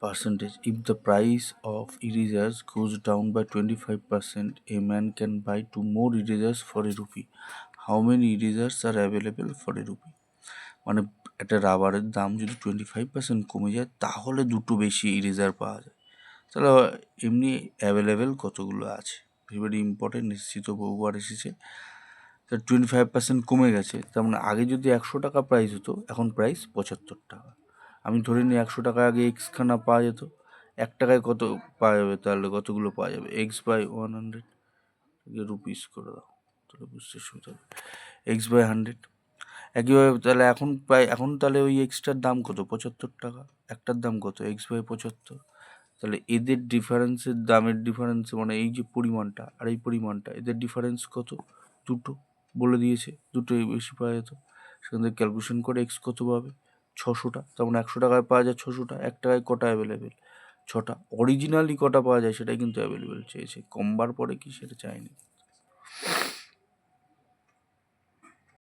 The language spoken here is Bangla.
percentage. If the price of erasers goes down by 25%, a man can buy 2 more erasers for a rupee. How many erasers are available for a rupee? মানে একটা রাবারের দাম যদি 25% কমে যায় তাহলে দুটো বেশি ইরেজার পাওয়া যায়। তাহলে এমনি অ্যাভেলেবেল কতগুলো আছে, ভেরি ইম্পর্টেন্ট, নিশ্চিত বহুবার এসেছে। তা 25% কমে গেছে, তার মানে আগে যদি 100 টাকা প্রাইস হতো এখন প্রাইস 75 টাকা। আমি ধরে নিই 100 টাকা আগে এক্স খানা পাওয়া যেত, 1 টাকায় কত পাওয়া যাবে, তাহলে কতগুলো পাওয়া যাবে, এক্স বাই 100 রুপিস করে দাও, তাহলে বুঝতে সুবিধা হবে, এক্স বাই 100। একইভাবে তাহলে এখন তাহলে ওই এক্সটার দাম কত, 75 টাকা, একটার দাম কত, এক্স বাই 75। তাহলে এদের ডিফারেন্সের দামের ডিফারেন্স মানে এই যে পরিমাণটা আর এই পরিমাণটা, এদের ডিফারেন্স কত, দুটো বলে দিয়েছে, দুটোই বেশি পাওয়া যেত। সেখান থেকে ক্যালকুলেশন করে এক্স কত পাবে, 600টা। তার মানে 100 টাকায় পাওয়া যায় 600টা, 1 টাকায় কটা অ্যাভেলেবেল, 6টা। অরিজিনালি কটা পাওয়া যায় সেটাই কিন্তু অ্যাভেলেবেল চেয়েছে, কমবার পরে কি সেটা চায়নি।